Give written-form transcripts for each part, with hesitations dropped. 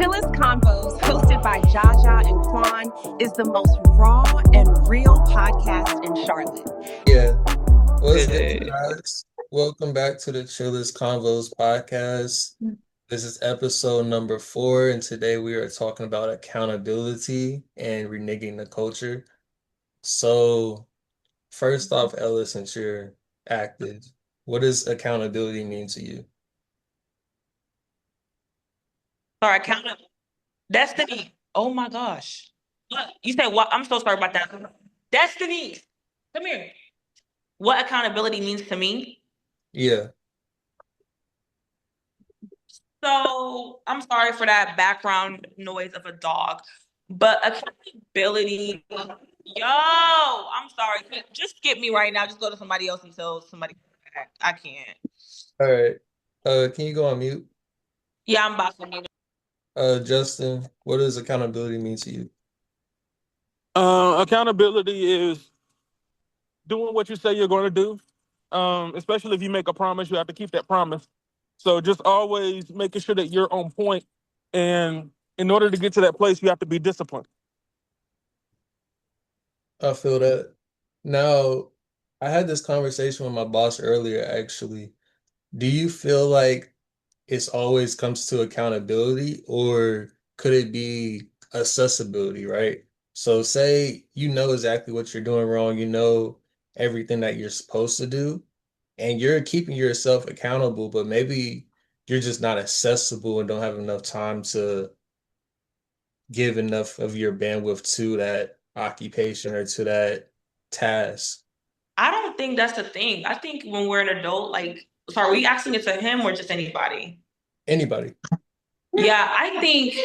Chillest Convos, hosted by Jaja and Quan, is the most raw and real podcast in Charlotte. Yeah. What's good, Hey. guys? Welcome back to the Chillest Convos podcast. This is episode number 4, and today we are talking about accountability and reneging the culture. So, first off, Ella, since you're active, what does accountability mean to you? Sorry, count up. Destiny. Oh my gosh. What? You said what? I'm so sorry about that. Destiny. Come here. What accountability means to me? Yeah. So I'm sorry for that background noise of a dog. But accountability, yo, I'm sorry. Just skip me right now. Just go to somebody else until somebody comes back. I can't. All right. Can you go on mute? Yeah, I'm about to mute. Justin, what does accountability mean to you? Accountability is doing what you say you're going to do. Especially if you make a promise, you have to keep that promise. So just always making sure that you're on point. And in order to get to that place, you have to be disciplined. I feel that. Now, I had this conversation with my boss earlier, actually. Do you feel like it's always comes to accountability, or could it be accessibility, right? So say you know exactly what you're doing wrong, you know everything that you're supposed to do, and you're keeping yourself accountable, but maybe you're just not accessible and don't have enough time to give enough of your bandwidth to that occupation or to that task. I don't think that's the thing. I think when we're an adult, like, sorry, are we asking it to him or just anybody? Anybody. Yeah, I think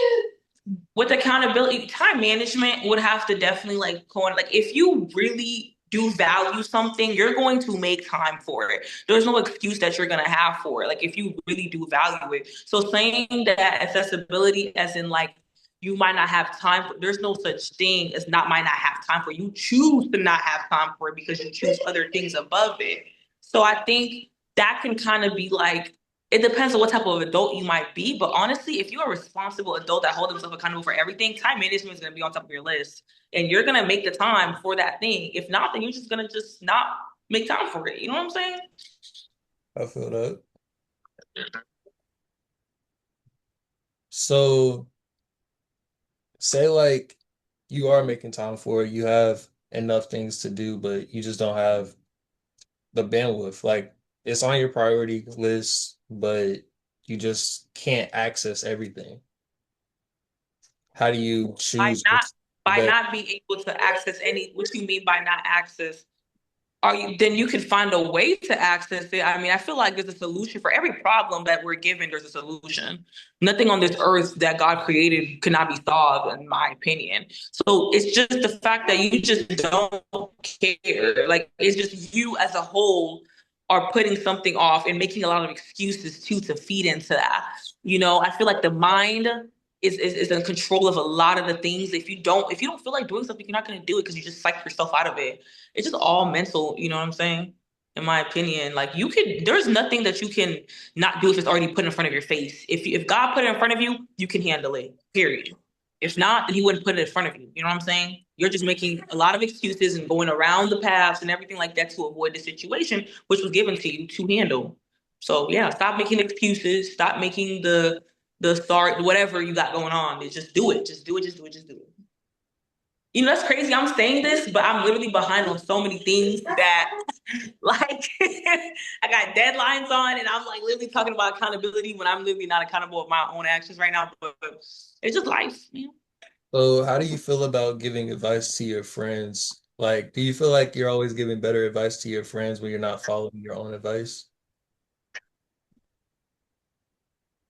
with accountability, time management would have to definitely like go on. Like, if you really do value something, you're going to make time for it. There's no excuse that you're gonna have for it. Like, if you really do value it. So saying that accessibility, as in like you might not have time for, there's no such thing as not might not have time for. You choose to not have time for it because you choose other things above it. So I think that can kind of be like, it depends on what type of adult you might be. But honestly, if you're a responsible adult that holds himself accountable for everything, time management is going to be on top of your list. And you're going to make the time for that thing. If not, then you're just going to just not make time for it. You know what I'm saying? I feel that. So say like you are making time for it, you have enough things to do, but you just don't have the bandwidth. Like it's on your priority list, but you just can't access everything. How do you By choose not what's the by best? not being able to access any, what you mean by not access? Are you, then you can find a way to access it. I mean, I feel like there's a solution for every problem that we're given. There's a solution. Nothing on this earth that God created cannot be solved, in my opinion. So it's just the fact that you just don't care. Like, it's just you as a whole are putting something off and making a lot of excuses too to feed into that. You know, I feel like the mind is in control of a lot of the things. If you don't feel like doing something, you're not going to do it because you just psych yourself out of it. It's just all mental, you know what I'm saying? In my opinion, like, there's nothing that you can not do if it's already put in front of your face. If God put it in front of you, you can handle it. Period. If not, then He wouldn't put it in front of you. You know what I'm saying? You're just making a lot of excuses and going around the paths and everything like that to avoid the situation which was given to you to handle. So yeah, stop making excuses. Stop making the sorry, whatever you got going on. Just do it. Just do it. Just do it. Just do it. You know, that's crazy. I'm saying this, but I'm literally behind on so many things that, like, I got deadlines on, and I'm like literally talking about accountability when I'm literally not accountable of my own actions right now. But it's just life, you know? So how do you feel about giving advice to your friends? Like, do you feel like you're always giving better advice to your friends when you're not following your own advice?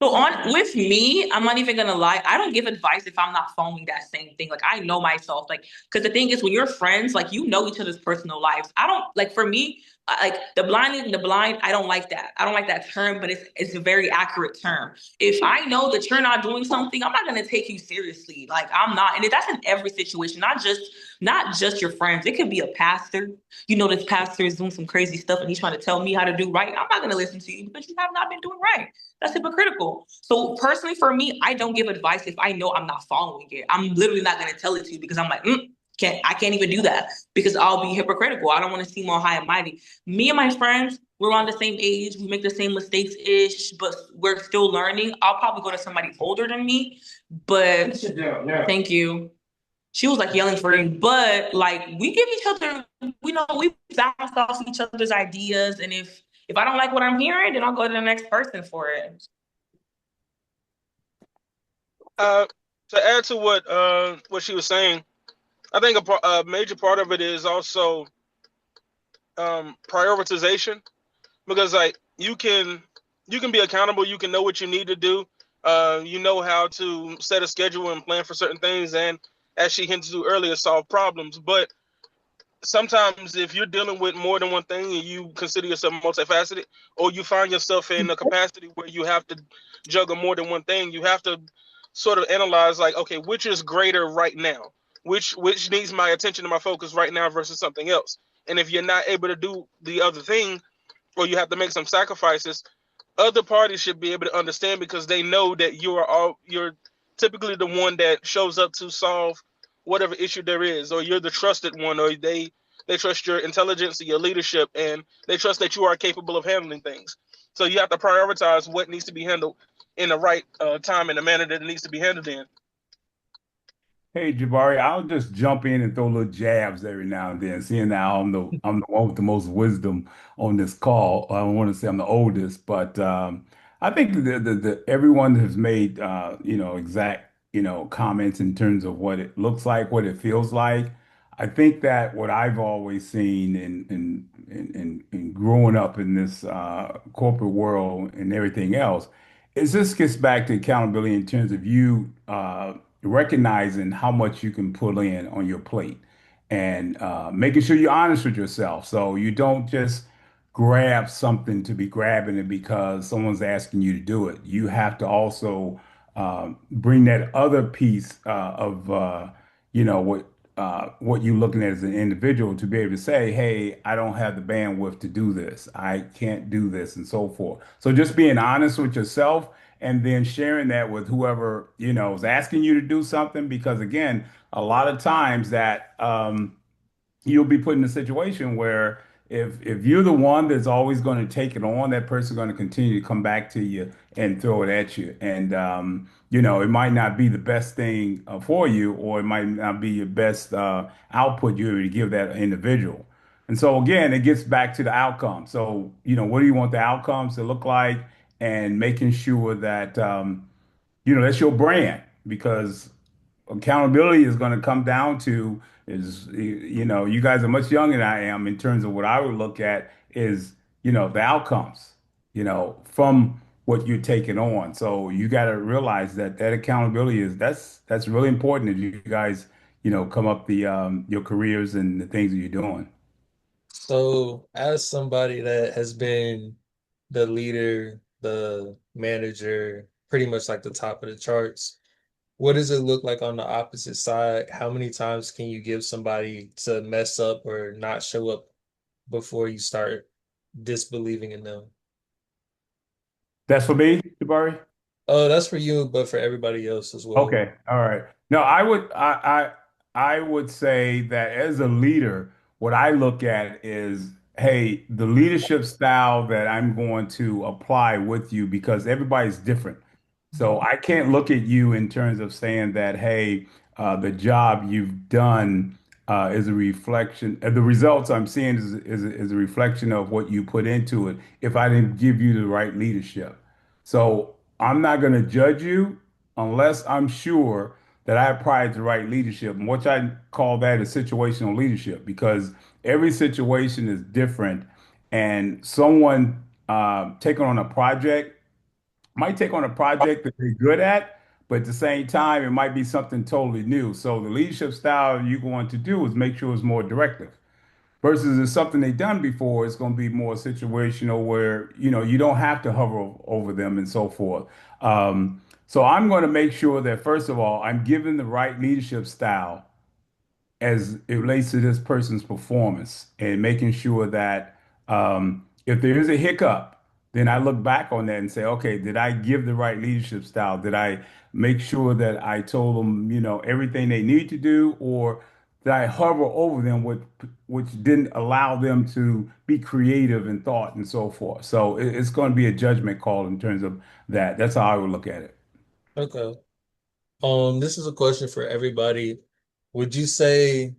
So on with me, I'm not even gonna lie. I don't give advice if I'm not following that same thing. Like, I know myself. Like, because the thing is, when you're friends, like, you know each other's personal lives. I don't, like, for me, like the blind, I don't like that. I don't like that term, but it's a very accurate term. If I know that you're not doing something, I'm not gonna take you seriously. Like I'm not, and that's in every situation, not just your friends. It could be a pastor. You know, this pastor is doing some crazy stuff and he's trying to tell me how to do right. I'm not gonna listen to you because you have not been doing right. That's hypocritical. So personally, for me, I don't give advice if I know I'm not following it. I'm literally not gonna tell it to you because I'm like, I can't even do that because I'll be hypocritical. I don't want to seem all high and mighty. Me and my friends, we're on the same age. We make the same mistakes ish, but we're still learning. I'll probably go to somebody older than me, but thank you. She was like yelling for me, but like we give each other, we bounce off each other's ideas, and if I don't like what I'm hearing, then I'll go to the next person for it. Uh, to add to what she was saying, I think a major part of it is also prioritization, because like you can be accountable, you can know what you need to do, you know how to set a schedule and plan for certain things, and as she hinted to earlier, solve problems. But sometimes if you're dealing with more than one thing and you consider yourself multifaceted, or you find yourself in a capacity where you have to juggle more than one thing, you have to sort of analyze like, okay, which is greater right now, which needs my attention and my focus right now versus something else. And if you're not able to do the other thing, or you have to make some sacrifices, other parties should be able to understand, because they know that you're typically the one that shows up to solve whatever issue there is, or you're the trusted one, or they trust your intelligence or your leadership, and they trust that you are capable of handling things. So you have to prioritize what needs to be handled in the right time and the manner that it needs to be handled in. Hey Jabari, I'll just jump in and throw little jabs every now and then, seeing now I'm the one with the most wisdom on this call. I don't want to say I'm the oldest, but I think the everyone has made exact comments in terms of what it looks like, what it feels like. I think that what I've always seen in growing up in this corporate world and everything else, is this gets back to accountability in terms of you recognizing how much you can put in on your plate, and making sure you're honest with yourself. So you don't just grab something to be grabbing it because someone's asking you to do it. You have to also bring that other piece of what you're looking at as an individual, to be able to say, hey, I don't have the bandwidth to do this. I can't do this, and so forth. So just being honest with yourself, and then sharing that with whoever, is asking you to do something. Because again, a lot of times that you'll be put in a situation where if you're the one that's always going to take it on, that person's going to continue to come back to you and throw it at you. And it might not be the best thing for you, or it might not be your best output you're able to give that individual. And so again, it gets back to the outcome. So, what do you want the outcomes to look like? And making sure that that's your brand, because accountability is going to come down to is, you guys are much younger than I am in terms of what I would look at is, the outcomes, from what you're taking on. So you got to realize that that accountability that's really important as you guys, come up the your careers and the things that you're doing. So, as somebody that has been the leader, the manager, pretty much like the top of the charts, what does it look like on the opposite side? How many times can you give somebody to mess up or not show up before you start disbelieving in them? That's for me, Jabari. Oh, that's for you, but for everybody else as well. Okay, all right. No, I would say that as a leader, what I look at is, hey, the leadership style that I'm going to apply with you, because everybody's different. So I can't look at you in terms of saying that, hey, the job you've done is a reflection. The results I'm seeing is a reflection of what you put into it. If I didn't give you the right leadership, so I'm not going to judge you unless I'm sure that I applied the right leadership, and which I call that is situational leadership, because every situation is different, and someone taking on a project might take on a project that they're good at, but at the same time, it might be something totally new. So the leadership style you're going to do is make sure it's more directive Versus if something they've done before, it's going to be more situational where, you don't have to hover over them and so forth. So I'm going to make sure that, first of all, I'm given the right leadership style as it relates to this person's performance and making sure that if there is a hiccup, then I look back on that and say, okay, did I give the right leadership style? Did I make sure that I told them, everything they need to do, or did I hover over them, which didn't allow them to be creative in thought and so forth? So it's going to be a judgment call in terms of that. That's how I would look at it. Okay. This is a question for everybody. Would you say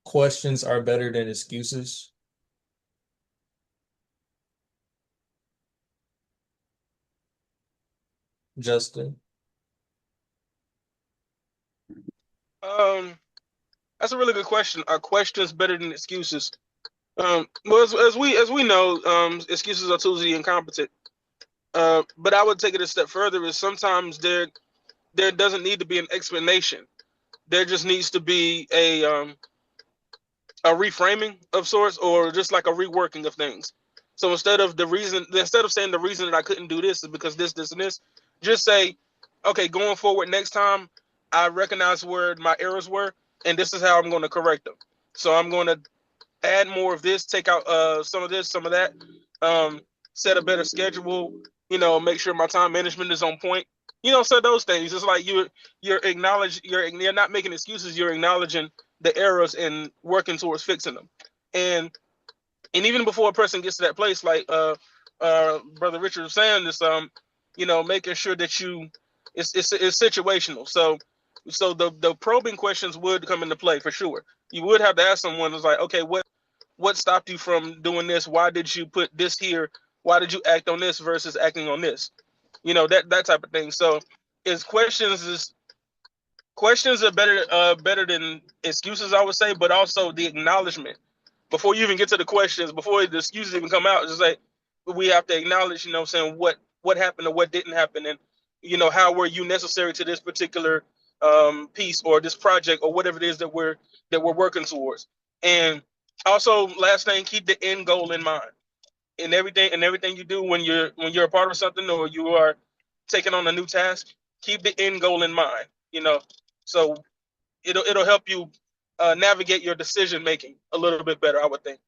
questions are better than excuses, Justin? Um, that's a really good question. Are questions better than excuses? Well, as we know, excuses are too incompetent. But I would take it a step further. Is sometimes there doesn't need to be an explanation. There just needs to be a reframing of sorts, or just like a reworking of things. So instead of saying the reason that I couldn't do this is because this, and this, just say, okay, going forward next time, I recognize where my errors were, and this is how I'm going to correct them. So I'm going to add more of this, take out some of this, some of that, set a better schedule, make sure my time management is on point. So those things. It's like you're not making excuses, you're acknowledging the errors and working towards fixing them. And even before a person gets to that place, like Brother Richard was saying, this making sure that it's situational. So the probing questions would come into play for sure. You would have to ask someone, it's like, okay, what stopped you from doing this? Why did you put this here? Why did you act on this versus acting on this? That type of thing. So is questions are better than excuses, I would say, but also the acknowledgement before you even get to the questions, before the excuses even come out. Just like, we have to acknowledge, saying what happened or what didn't happen, and how were you necessary to this particular piece or this project or whatever it is that we're working towards. And also, last thing, keep the end goal in mind in everything you do when you're a part of something, or you are taking on a new task. Keep the end goal in mind. So it'll help you navigate your decision making a little bit better, I would think.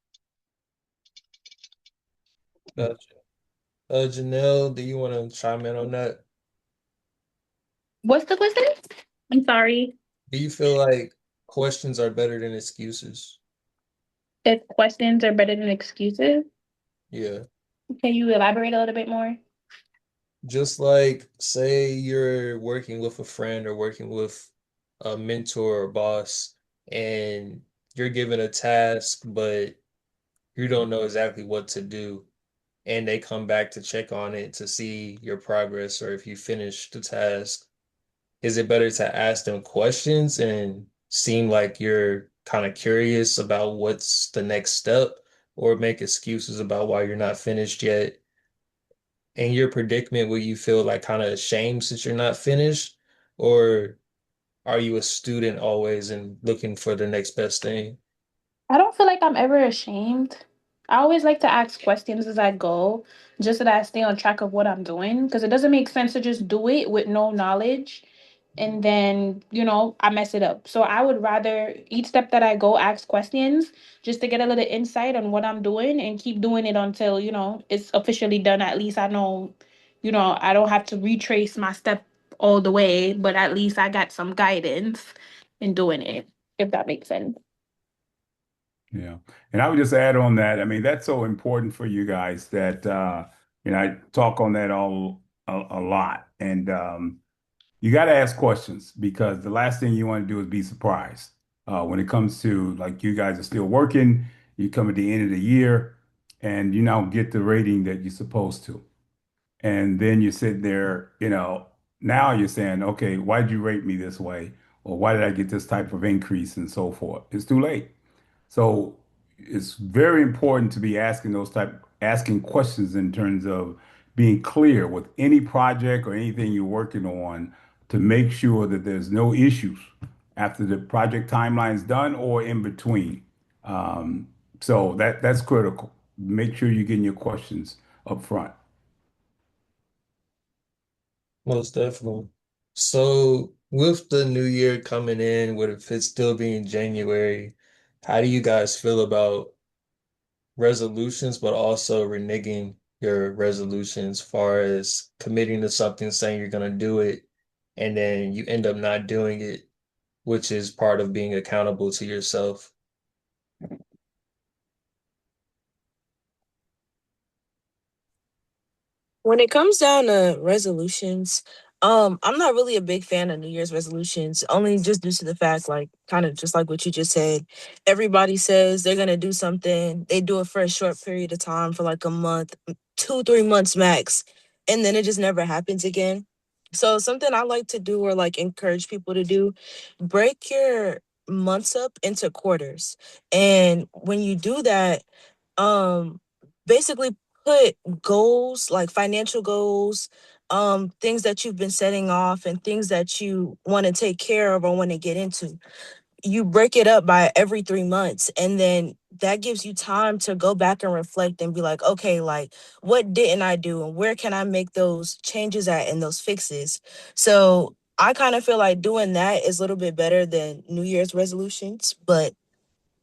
Gotcha. Janelle, do you want to chime in on that? What's the question? I'm sorry. Do you feel like questions are better than excuses? If questions are better than excuses, Yeah. can you elaborate a little bit more? Just like, say you're working with a friend or working with a mentor or boss, and you're given a task, but you don't know exactly what to do, and they come back to check on it to see your progress or if you finish the task. Is it better to ask them questions and seem like you're kind of curious about what's the next step, or make excuses about why you're not finished yet? In your predicament, will you feel like kind of ashamed since you're not finished? Or are you a student always and looking for the next best thing? I don't feel like I'm ever ashamed. I always like to ask questions as I go, just so that I stay on track of what I'm doing, because it doesn't make sense to just do it with no knowledge and then, I mess it up. So I would rather each step that I go ask questions just to get a little insight on what I'm doing and keep doing it until, it's officially done. At least I know, I don't have to retrace my step all the way, but at least I got some guidance in doing it, if that makes sense. Yeah. And I would just add on that. I mean, that's so important for you guys that, I talk on that a lot. And you got to ask questions because the last thing you want to do is be surprised. When it comes to, like, you guys are still working, you come at the end of the year and you now get the rating that you're supposed to. And then you sit there, now you're saying, okay, why did you rate me this way? Or why did I get this type of increase and so forth? It's too late. So it's very important to be asking questions in terms of being clear with any project or anything you're working on to make sure that there's no issues after the project timeline is done or in between. Um, So that's critical. Make sure you're getting your questions up front. Most definitely. So, with the new year coming in, with it still being January, how do you guys feel about resolutions, but also reneging your resolutions, as far as committing to something, saying you're going to do it, and then you end up not doing it, which is part of being accountable to yourself? When it comes down to resolutions, I'm not really a big fan of New Year's resolutions, only just due to the fact, like, kind of just like what you just said. Everybody says they're gonna do something, they do it for a short period of time, for like a month, 2, 3 months max, and then it just never happens again. So something I like to do, or like encourage people to do, break your months up into quarters. And when you do that, um basically put goals, like financial goals, things that you've been setting off and things that you want to take care of or want to get into. You break it up by every 3 months, and then that gives you time to go back and reflect and be like, okay, like, what didn't I do and where can I make those changes at and those fixes? So I kind of feel like doing that is a little bit better than New Year's resolutions, but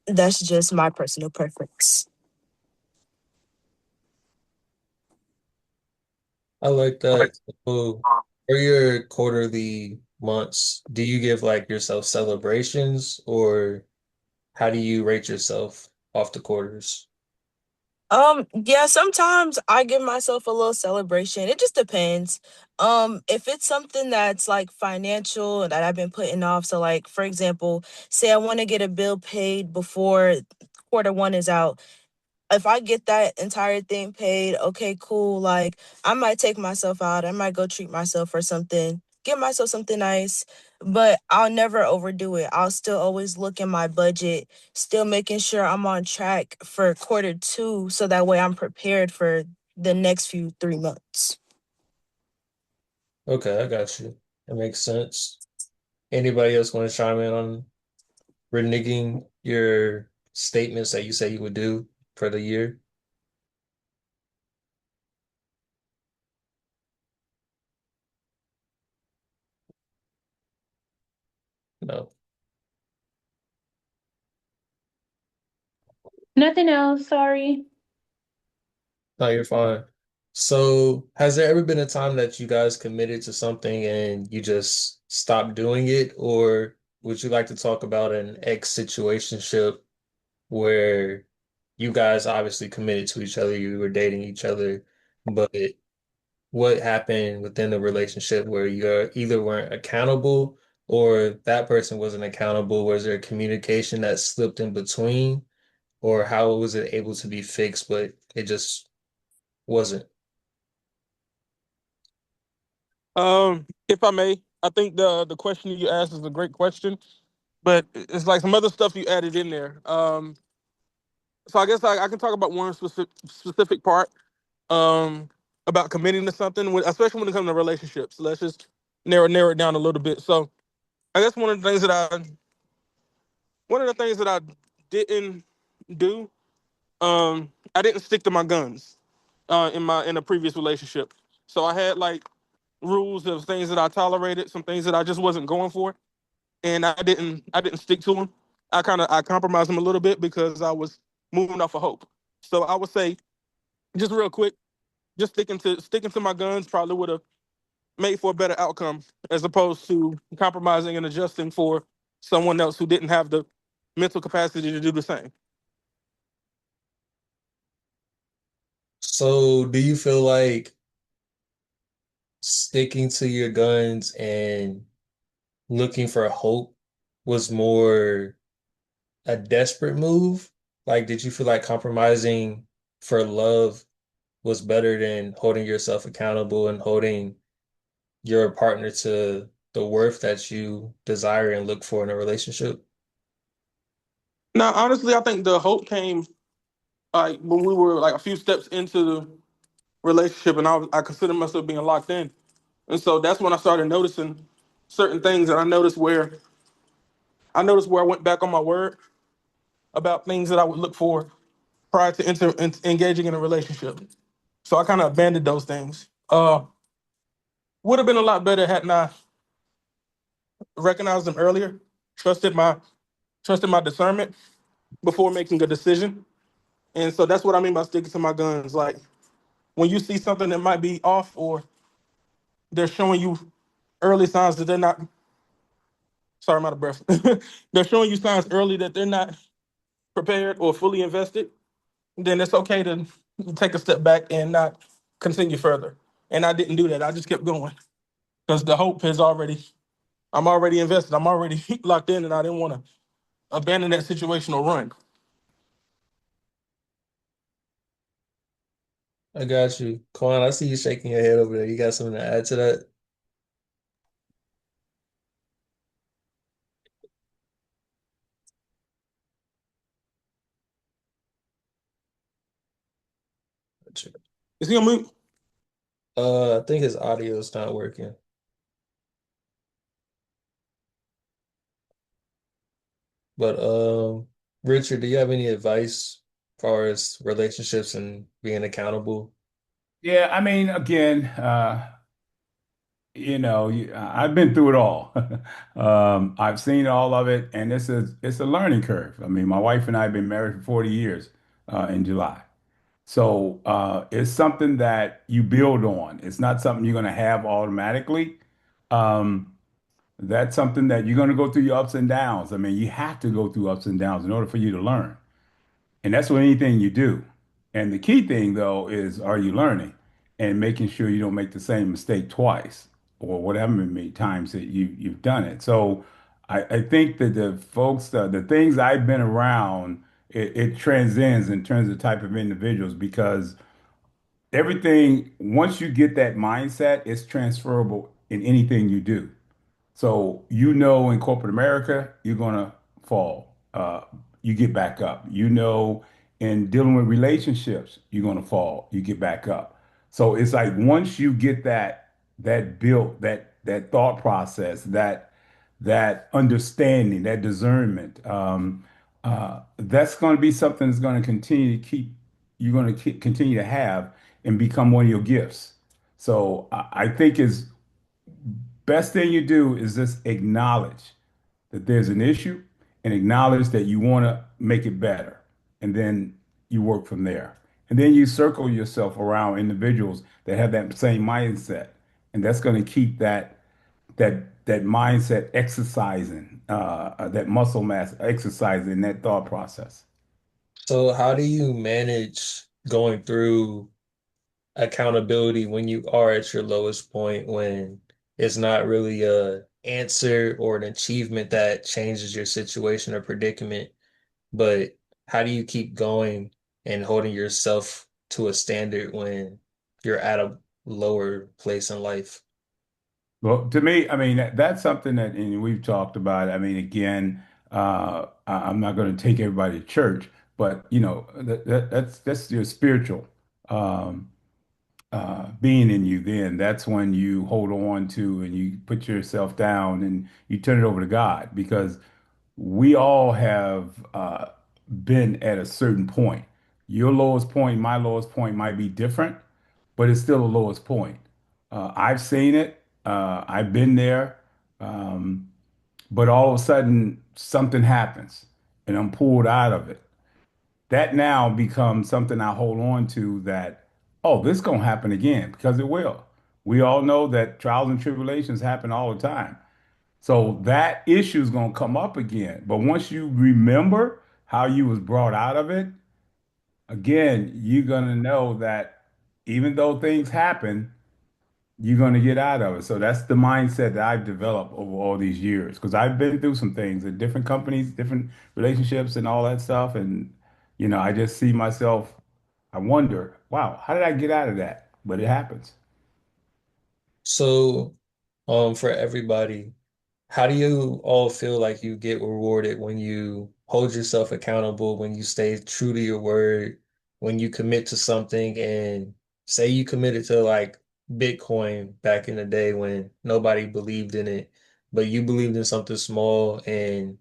that's just my personal preference. I like that. So, for your quarterly months, do you give like yourself celebrations, or how do you rate yourself off the quarters? Yeah, sometimes I give myself a little celebration. It just depends. If it's something that's like financial that I've been putting off, so like for example, say I want to get a bill paid before quarter 1 is out. If I get that entire thing paid, okay, cool. Like, I might take myself out. I might go treat myself or something, get myself something nice, but I'll never overdo it. I'll still always look in my budget, still making sure I'm on track for quarter 2. So that way I'm prepared for the next few 3 months. Okay, I got you. That makes sense. Anybody else want to chime in on reneging your statements that you say you would do for the year? No. Nothing else, sorry. No, you're fine. So, has there ever been a time that you guys committed to something and you just stopped doing it? Or would you like to talk about an ex situationship where you guys obviously committed to each other, you were dating each other, but what happened within the relationship where you either weren't accountable or that person wasn't accountable? Was there communication that slipped in between, or how was it able to be fixed, but it just wasn't? If I may, I think the question you asked is a great question, but it's like some other stuff you added in there. So I guess I can talk about one specific part, um, about committing to something, especially when it comes to relationships. Let's just narrow it down a little bit. So I guess one of the things that I didn't do, I didn't stick to my guns, in a previous relationship. So I had like rules of things that I tolerated, some things that I just wasn't going for, and I didn't stick to them. I compromised them a little bit because I was moving off of hope. So I would say, just real quick, just sticking to my guns probably would have made for a better outcome, as opposed to compromising and adjusting for someone else who didn't have the mental capacity to do the same. So, do you feel like sticking to your guns and looking for hope was more a desperate move? Like, did you feel like compromising for love was better than holding yourself accountable and holding your partner to the worth that you desire and look for in a relationship? Now, honestly, I think the hope came like when we were like a few steps into the relationship, and I consider myself being locked in, and so that's when I started noticing certain things, and I noticed where I went back on my word about things that I would look for. prior to engaging in a relationship. So I kind of abandoned those things. Would have been a lot better had I recognized them earlier, trusted my trusted my discernment before making a decision. And so that's what I mean by sticking to my guns. Like when you see something that might be off or they're showing you early signs that they're not, sorry, I'm out of breath. They're showing you signs early that they're not prepared or fully invested, then it's okay to take a step back and not continue further. And I didn't do that. I just kept going because the hope has already, I'm already invested. I'm already locked in and I didn't want to abandon that situation or run. I got you. Quan, I see you shaking your head over there. You got something to add to that? Gotcha. Is he on mute? I think his audio is not working. But Richard, do you have any advice as far as relationships and being accountable? Yeah, I mean, again, I've been through it all. I've seen all of it, and it's a learning curve. I mean, my wife and I have been married for 40 years in July. So it's something that you build on. It's not something you're going to have automatically. Um, that's something that you're going to go through your ups and downs. I mean, you have to go through ups and downs in order for you to learn. And that's with anything you do. And the key thing, though, is are you learning and making sure you don't make the same mistake twice or whatever many times that you've done it. So I think that the folks, the things I've been around, it transcends in terms of type of individuals because everything, once you get that mindset, it's transferable in anything you do. So you know in corporate America, you're gonna fall. You get back up. You know in dealing with relationships, you're gonna fall. You get back up. So it's like once you get that built, that thought process, that understanding, that discernment, that's going to be something that's going to continue to keep you're going to continue to have and become one of your gifts. So I think is best thing you do is just acknowledge that there's an issue and acknowledge that you want to make it better. And then you work from there. And then you circle yourself around individuals that have that same mindset. And that's going to keep that mindset exercising, that muscle mass exercising that thought process. So how do you manage going through accountability when you are at your lowest point, when it's not really a answer or an achievement that changes your situation or predicament, but how do you keep going and holding yourself to a standard when you're at a lower place in life? Well, to me, I mean, that's something that and we've talked about. I mean, again, I'm not going to take everybody to church, but that's your spiritual. Um, being in you then that's when you hold on to and you put yourself down and you turn it over to God because we all have been at a certain point. Your lowest point, my lowest point might be different, but it's still the lowest point. I've seen it. I've been there. Um, but all of a sudden something happens and I'm pulled out of it that now becomes something I hold on to that, oh, this is going to happen again because it will. We all know that trials and tribulations happen all the time. So that issue is going to come up again. But once you remember how you was brought out of it, again, you're going to know that even though things happen, you're going to get out of it. So that's the mindset that I've developed over all these years because I've been through some things at different companies, different relationships, and all that stuff. And, I just see myself, I wonder, wow, how did I get out of that? But it happens. So, for everybody, how do you all feel like you get rewarded when you hold yourself accountable, when you stay true to your word, when you commit to something and say you committed to like Bitcoin back in the day when nobody believed in it, but you believed in something small and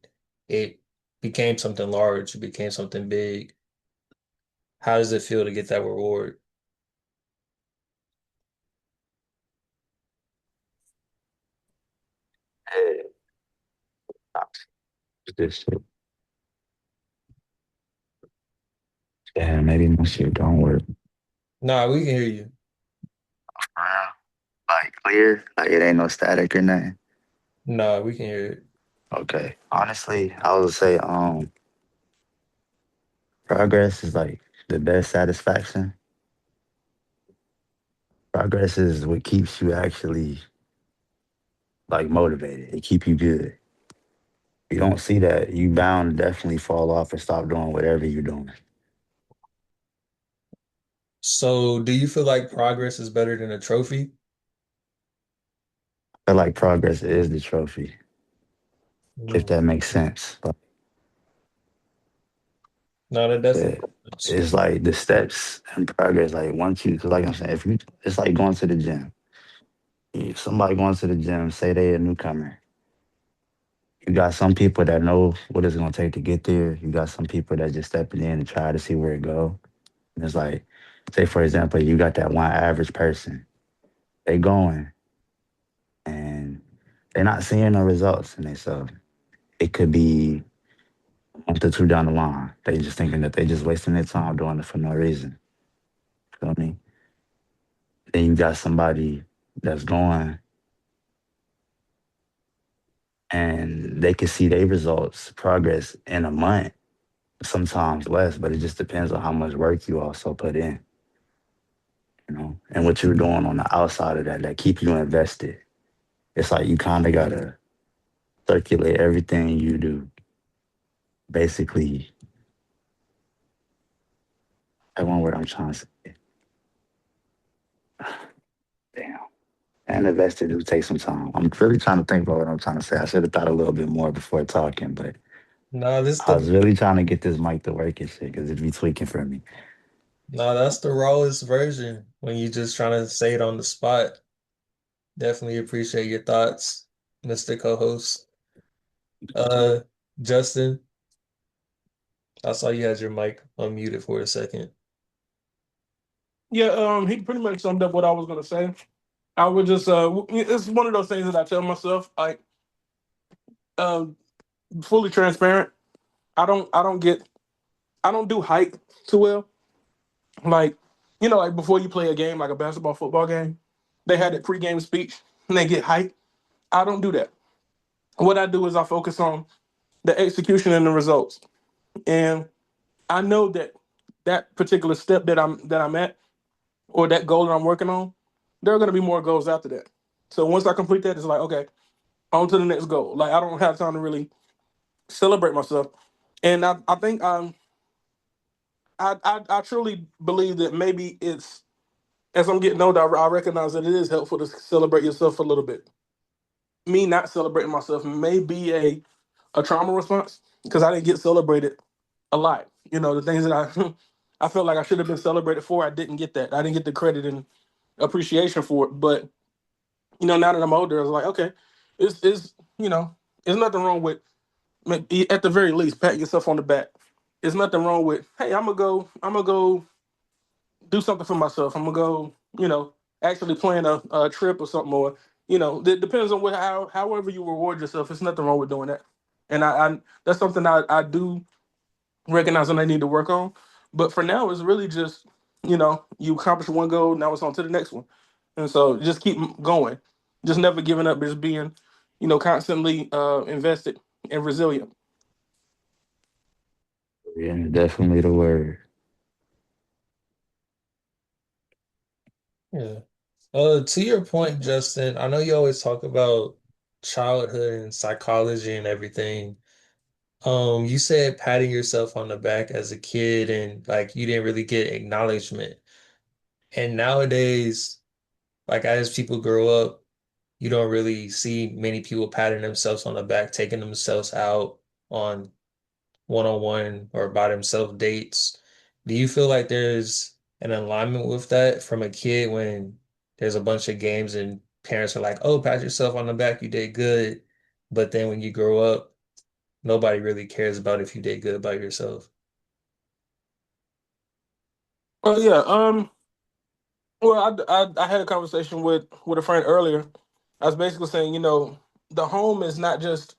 it became something large, it became something big. How does it feel to get that reward? Hey, this shit. Yeah, maybe my shit don't work. Nah, we can hear you. Wow. Like clear, like it ain't no static or nothing. Nah, we can hear it. Okay. Honestly, I would say progress is like the best satisfaction. Progress is what keeps you actually like motivated. It keep you good. You don't see that, you bound to definitely fall off and stop doing whatever you're doing. So, do you feel like progress is better than a trophy? I feel like progress is the trophy, if Mm. that makes sense. But No, that definitely yeah, makes sense. it's like the steps and progress. Like once you, cause like I'm saying, if you, it's like going to the gym. If somebody going to the gym, say they a newcomer. You got some people that know what it's gonna take to get there. You got some people that just stepping in and try to see where it go. And it's like, say for example, you got that one average person. They going and they're not seeing no results, and they so it could be a month or two down the line. They just thinking that they just wasting their time doing it for no reason. Feel me? Then you got somebody that's going and they can see their results, progress in a month, sometimes less, but it just depends on how much work you also put in, and what you're doing on the outside of that that keep you invested. It's like you kind of gotta circulate everything you do. Basically, that one word I'm trying to say. Damn. And invested do take some time. I'm really trying to think about what I'm trying to say. I should have thought a little bit more before talking, but No, this I the was really trying to get this mic to work and shit because it be tweaking for me. no, that's the rawest version when you just trying to say it on the spot. Definitely appreciate your thoughts, Mr. Co-host. Uh, Justin, I saw you had your mic unmuted for a second. Yeah, he pretty much summed up what I was gonna say. I would just it's one of those things that I tell myself, like, um, fully transparent. I don't do hype too well. Like, like before you play a game, like a basketball, football game, they had a pregame speech and they get hype. I don't do that. What I do is I focus on the execution and the results. And I know that that particular step that I'm at, or that goal that I'm working on, there are going to be more goals after that. So once I complete that, it's like, okay, on to the next goal. Like, I don't have time to really celebrate myself. And I think I truly believe that maybe it's, as I'm getting older, I recognize that it is helpful to celebrate yourself a little bit. Me not celebrating myself may be a trauma response because I didn't get celebrated a lot. The things that I I felt like I should have been celebrated for, I didn't get that. I didn't get the credit and appreciation for it. But now that I'm older, I was like, okay, it's there's nothing wrong with, at the very least, pat yourself on the back. There's nothing wrong with, hey, I'm gonna go do something for myself. I'm gonna go, actually plan a trip or something, or it depends on however you reward yourself. There's nothing wrong with doing that, and I that's something I do recognize and I need to work on. But for now, it's really just, you accomplish one goal, now it's on to the next one, and so just keep going, just never giving up, just being, constantly invested and resilient. Yeah, definitely the word. Yeah. To your point, Justin, I know you always talk about childhood and psychology and everything. You said patting yourself on the back as a kid and like you didn't really get acknowledgement. And nowadays, like as people grow up, you don't really see many people patting themselves on the back, taking themselves out on one-on-one or by themselves dates. Do you feel like there's an alignment with that from a kid when there's a bunch of games and parents are like, oh, pat yourself on the back, you did good. But then when you grow up, nobody really cares about if you did good by yourself. Oh yeah. Well, I had a conversation with a friend earlier. I was basically saying, the home is not just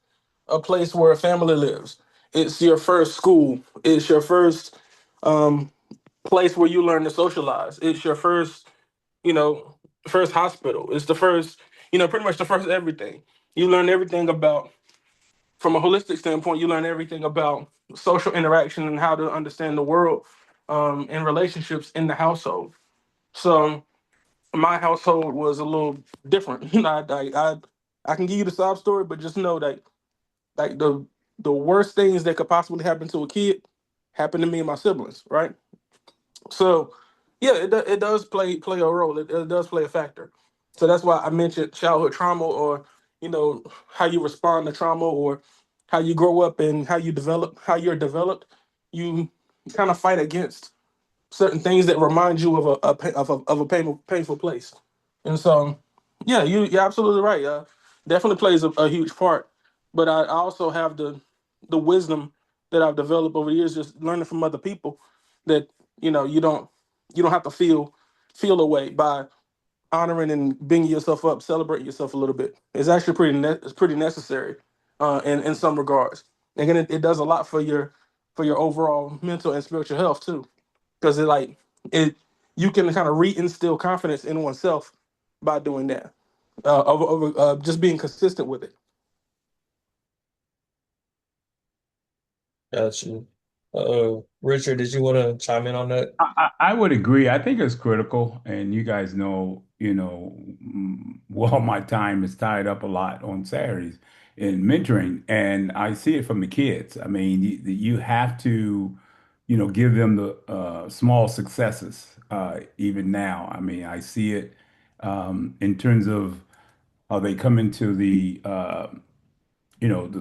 a place where a family lives. It's your first school. It's your first um, place where you learn to socialize. It's your first, you know, first hospital. It's the first, pretty much the first everything. You learn everything about, from a holistic standpoint, you learn everything about social interaction and how to understand the world and relationships in the household. So my household was a little different. I can give you the sob story, but just know that like the worst things that could possibly happen to a kid happened to me and my siblings, right? So yeah, it does play a role. It does play a factor. So that's why I mentioned childhood trauma, or how you respond to trauma, or how you grow up and how you're developed. You kind of fight against certain things that remind you of a painful place. And so, yeah, you're absolutely right. Definitely plays a huge part. But I also have the wisdom that I've developed over the years, just learning from other people, that you don't have to feel away by honoring and bringing yourself up, celebrating yourself a little bit. It's actually it's pretty necessary, in some regards. And again, it does a lot for your overall mental and spiritual health too, because it you can kind of reinstill confidence in oneself by doing that, just being consistent with it. Got you. Richard, did you want to chime in on that? I would agree. I think it's critical, and you guys know, well, my time is tied up a lot on Saturdays in mentoring, and I see it from the kids. I mean, you have to, give them the small successes, even now. I mean, I see it in terms of how they come into the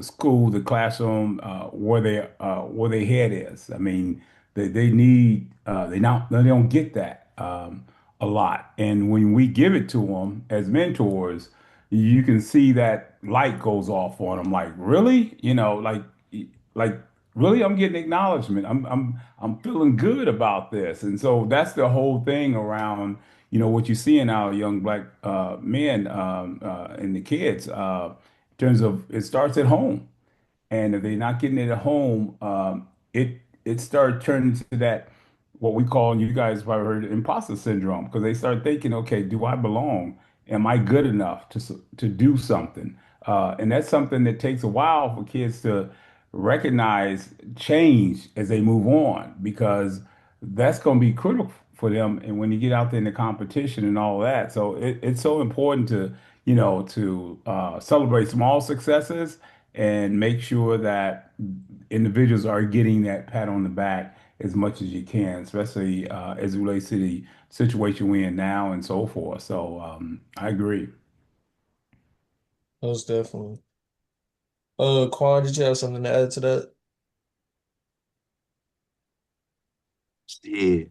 school, the classroom, where their head is. I mean, they need they don't get that a lot. And when we give it to them as mentors, you can see that light goes off on them. Like, really? Like really, I'm getting acknowledgement. I'm feeling good about this. And so that's the whole thing around, what you see in our young black men and the kids. In terms of it starts at home. And if they're not getting it at home, it started turning to that what we call, and you guys probably heard, imposter syndrome, because they start thinking, okay, do I belong? Am I good enough to do something? And that's something that takes a while for kids to recognize change as they move on, because that's going to be critical for them. And when you get out there in the competition and all that, so it's so important to celebrate small successes and make sure that individuals are getting that pat on the back as much as you can, especially as it relates to the situation we're in now and so forth. So I agree. Most definitely. Quan, did you have something to add to that? Yeah,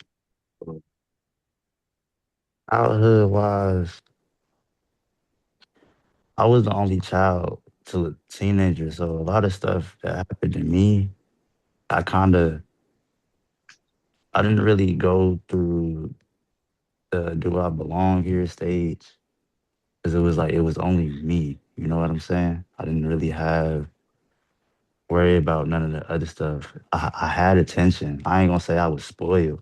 childhood wise, I was the only child till a teenager, so a lot of stuff that happened to me, I kind of I didn't really go through the "do I belong here" stage, because it was like it was only me. You know what I'm saying? I didn't really have worry about none of the other stuff. I had attention. I ain't gonna say I was spoiled,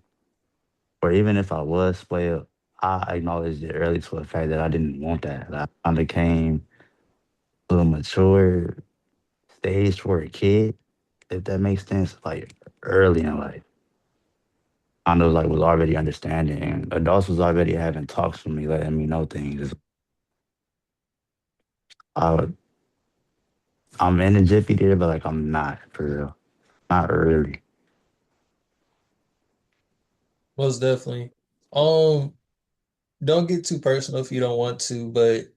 or even if I was spoiled, I acknowledged it early to the fact that I didn't want that. I kind of came to a mature stage for a kid, if that makes sense, like early in life. I know like was already understanding, and adults was already having talks with me, letting me know things. I, I'm in a jiffy there, but like I'm not for real, not early. Most definitely. Um, don't get too personal if you don't want to, but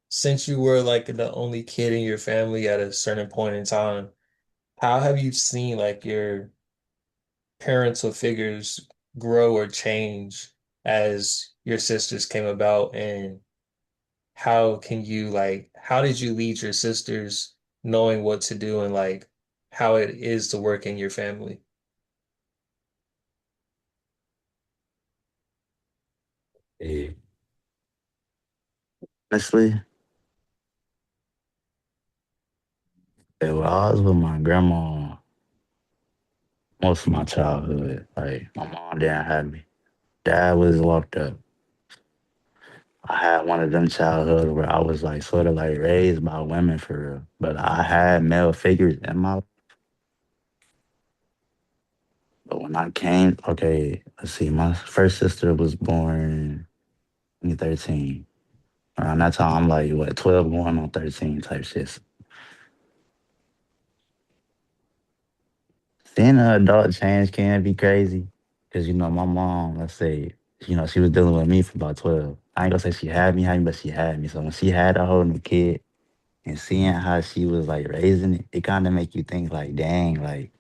since you were like the only kid in your family at a certain point in time, how have you seen like your parental figures grow or change as your sisters came about? And how did you lead your sisters knowing what to do and like how it is to work in your family? Eh, honestly, well, I was with my grandma most of my childhood. Like my mom didn't have me. Dad was locked up. I had one of them childhoods where I was like sort of like raised by women for real. But I had male figures in my life. But when I came, okay, let's see, my first sister was born in 2013. Around that time, I'm like, what, 12 going on 13 type shit. Seeing an adult change can be crazy. Because, my mom, let's say, she was dealing with me for about 12. I ain't gonna say she had me, but she had me. So when she had a whole new kid and seeing how she was like raising it, it kind of make you think like, dang, like,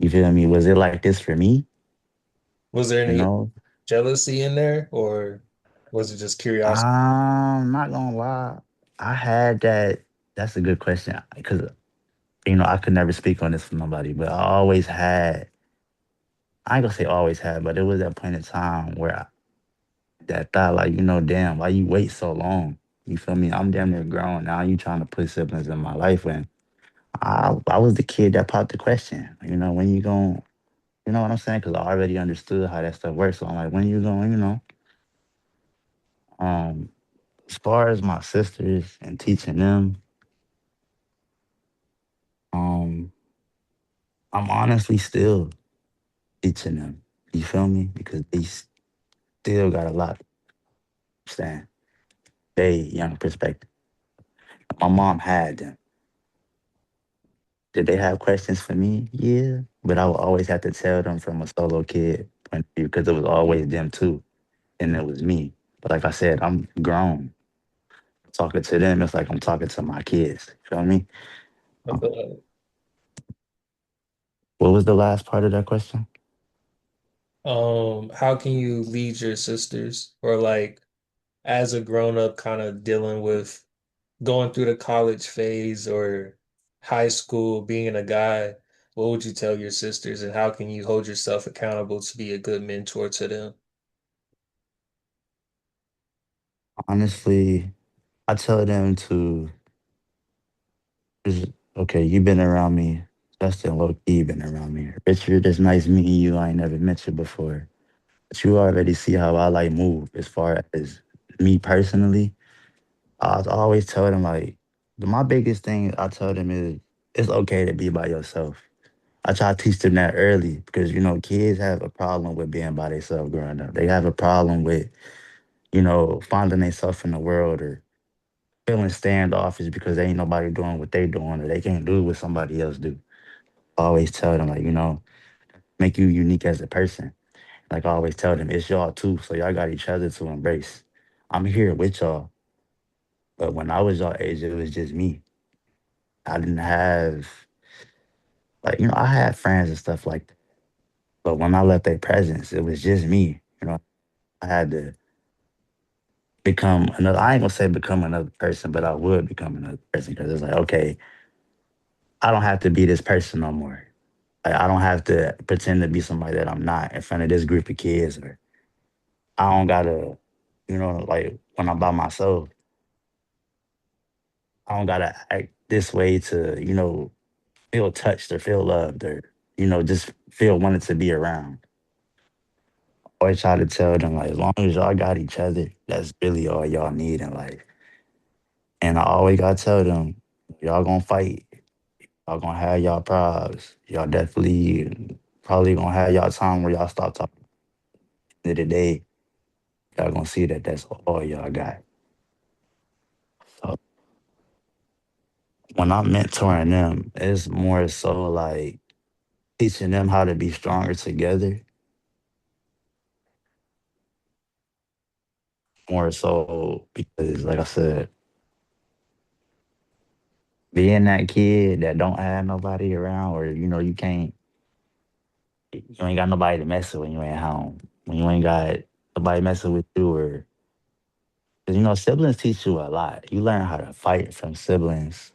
you feel me? Was it like this for me? Was there You any know? jealousy in there, or was it just curiosity? I'm not gonna lie. I had that. That's a good question. Because, I could never speak on this for nobody, but I ain't gonna say always had, but it was that point in time where that thought, like, damn, why you wait so long? You feel me? I'm damn near grown. Now you trying to put siblings in my life when I was the kid that popped the question. When you going, you know what I'm saying? Because I already understood how that stuff works. So I'm like, when you going, um, as far as my sisters and teaching them, um, I'm honestly still teaching them. You feel me? Because they still got a lot to understand. They young perspective. My mom had them. Did they have questions for me? Yeah. But I would always have to tell them from a solo kid point of view because it was always them too. And it was me. But like I said, I'm grown. Talking to them, it's like I'm talking to my kids. You feel me? I feel like, What was the last part of that question? how can you lead your sisters, or like as a grown up, kind of dealing with going through the college phase or high school, being a guy? What would you tell your sisters, and how can you hold yourself accountable to be a good mentor to them? Honestly, I tell them to just, okay, you've been around me. Justin, low key, been around me. Richard, it's nice meeting you. I ain't never met you before. But you already see how I like move as far as me personally. I always tell them like my biggest thing I tell them is it's okay to be by yourself. I try to teach them that early because kids have a problem with being by themselves growing up. They have a problem with finding themselves in the world or feeling standoffish because they ain't nobody doing what they doing or they can't do what somebody else do. I always tell them like make you unique as a person. Like I always tell them it's y'all too, so y'all got each other to embrace. I'm here with y'all, but when I was y'all age, it was just me. I didn't have like I had friends and stuff like that. But when I left their presence, it was just me. I had to become another. I ain't gonna say become another person, but I would become another person because it's like, okay, I don't have to be this person no more. Like, I don't have to pretend to be somebody that I'm not in front of this group of kids, or I don't gotta, like when I'm by myself, I don't gotta act this way to, feel touched or feel loved or, just feel wanted to be around. Always try to tell them like, as long as y'all got each other, that's really all y'all need in life. And I always gotta tell them, y'all gonna fight. Y'all gonna have y'all problems. Y'all definitely probably gonna have y'all time where y'all stop talking. At the end of the day, y'all gonna see that that's all y'all got. So when I'm mentoring them, it's more so like teaching them how to be stronger together. More so because, like I said, being that kid that don't have nobody around, or you can't, you ain't got nobody to mess with when you ain't home. When you ain't got nobody messing with you, or 'cause, siblings teach you a lot. You learn how to fight from siblings.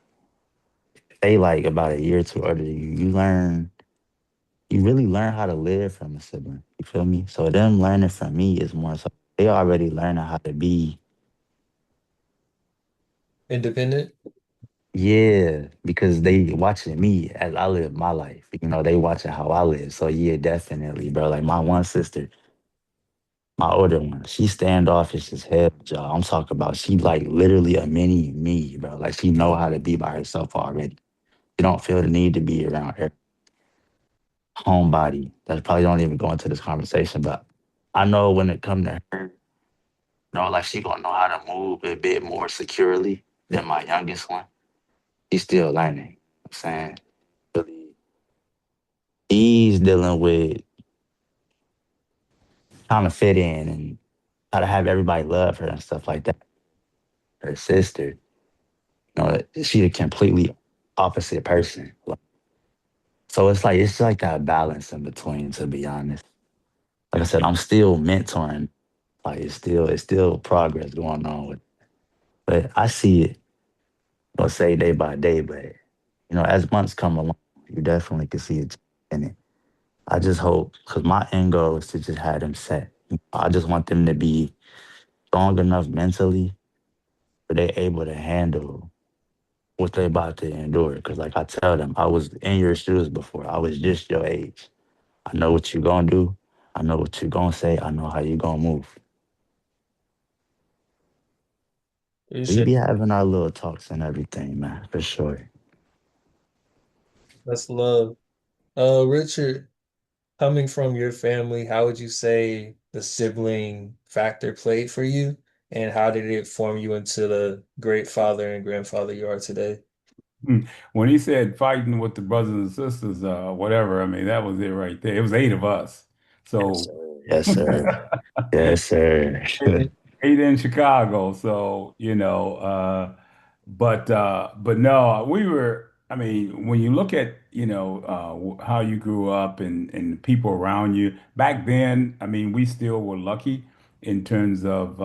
They like about a year or two older than you. You really learn how to live from a sibling. You feel me? So them learning from me is more so. they already learning how to be. Independent? Yeah, because they watching me as I live my life. They watching how I live. So yeah, definitely, bro. Like my one sister, my older one, she standoffish as hell, y'all. I'm talking about she like literally a mini me, bro. Like she know how to be by herself already. She don't feel the need to be around her homebody. That probably don't even go into this conversation, but I know when it come to her, like she gonna know how to move a bit more securely than my youngest one. She's still learning. I'm saying really, he's dealing with trying to fit in and how to have everybody love her and stuff like that. Her sister, she a completely opposite person. So it's like that balance in between, to be honest. Like I said, I'm still mentoring. Like it's still progress going on with. But I see it, say day by day. But as months come along, you definitely can see it in it. I just hope, because my end goal is to just have them set. I just want them to be strong enough mentally where they're able to handle what they're about to endure. Because, like I tell them, I was in your shoes before. I was just your age. I know what you're going to do. I know what you're going to say. I know how you're going to move. We Appreciate be having our little talks and everything, man, for sure. That's love. Richard, coming from your family, how would you say the sibling factor played for you? And how did it form you into the great father and grandfather you are today? When he said fighting with the brothers and sisters, whatever, I mean, that was it right there. It was eight of us. Yes, So sir. Yes, sir. Yes, sir. eight in Chicago. So, but no, we were, I mean, when you look at, how you grew up and the people around you back then, I mean, we still were lucky in terms of,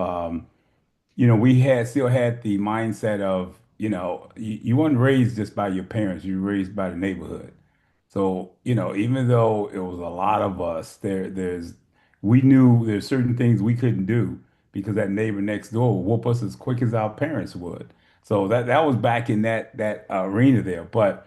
we still had the mindset of, you weren't raised just by your parents, you were raised by the neighborhood. So, even though it was a lot of us, we knew there's certain things we couldn't do because that neighbor next door would whoop us as quick as our parents would. So that was back in that arena there. But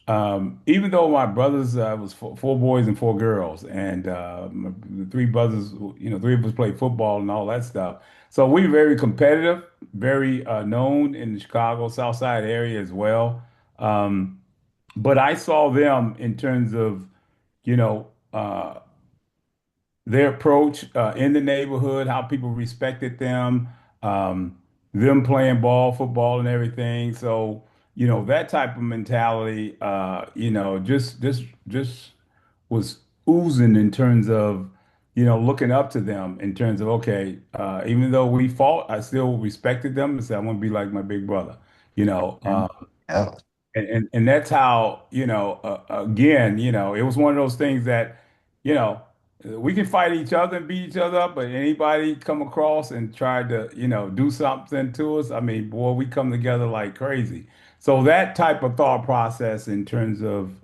even though my brothers was four boys and four girls, and the three brothers, three of us played football and all that stuff. So we were very competitive, very known in the Chicago South Side area as well. Um, but I saw them in terms of, you know, uh, their approach in the neighborhood, how people respected um, them playing ball, football, and everything. So, that type of mentality, just was oozing in terms of, looking up to them in terms of, okay, even though we fought, I still respected them and said, I want to be like my big brother, you know. Mhm. Yeah. And that's how, again, it was one of those things that, you know, we can fight each other and beat each other up, but anybody come across and try to, do something to us, I mean, boy, we come together like crazy. So that type of thought process in terms of,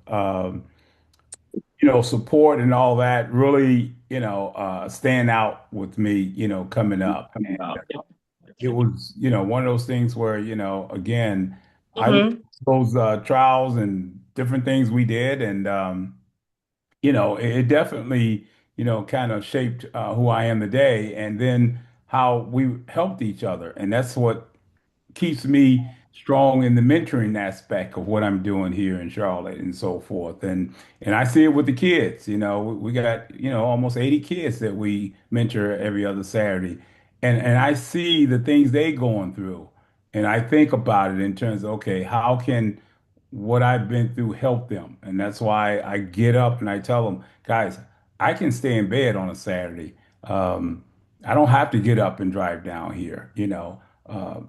support and all that really, stand out with me, coming up. It was, one of those things where, again, I look Hmm. at those trials and different things we did, and it definitely, kind of shaped who I am today, and then how we helped each other, and that's what keeps me strong in the mentoring aspect of what I'm doing here in Charlotte and so forth. And I see it with the kids. We got, almost 80 kids that we mentor every other Saturday. And I see the things they going through. And I think about it in terms of, okay, how can what I've been through help them? And that's why I get up and I tell them, guys, I can stay in bed on a Saturday. I don't have to get up and drive down here, Uh,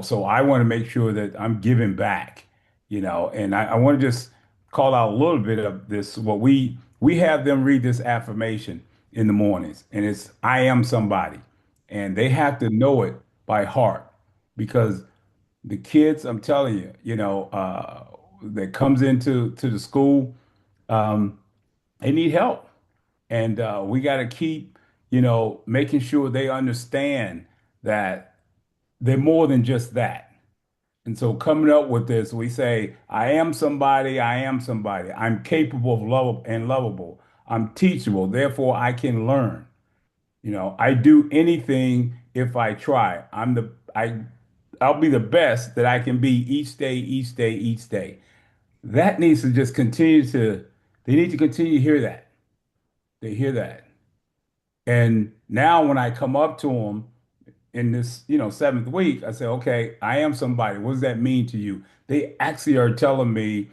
so I want to make sure that I'm giving back, and I want to just call out a little bit of this. What we have them read this affirmation in the mornings, and it's I am somebody, and they have to know it by heart because the kids, I'm telling you, that comes into the school, um, they need help, and we got to keep, making sure they understand that they're more than just that. And so coming up with this, we say, I am somebody, I am somebody. I'm capable of love and lovable. I'm teachable, therefore I can learn. I do anything if I try. I'll be the best that I can be each day, each day, each day. That needs to just continue to, they need to continue to hear that. They hear that. And now when I come up to them in this, seventh week, I say, okay, I am somebody. What does that mean to you? They actually are telling me,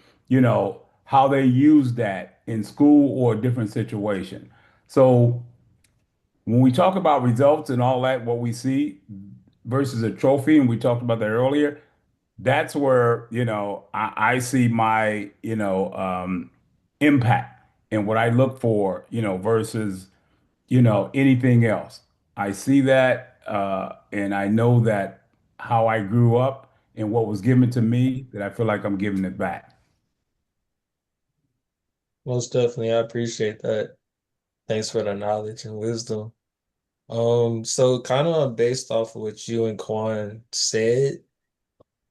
how they use that in school or a different situation. So when we talk about results and all that, what we see versus a trophy, and we talked about that earlier, that's where, I see my, impact and what I look for, versus, anything else. I see that, and I know that how I grew up and what was given to me, that I feel like I'm giving it back. Most definitely, I appreciate that. Thanks for the knowledge and wisdom. So kind of based off of what you and Quan said,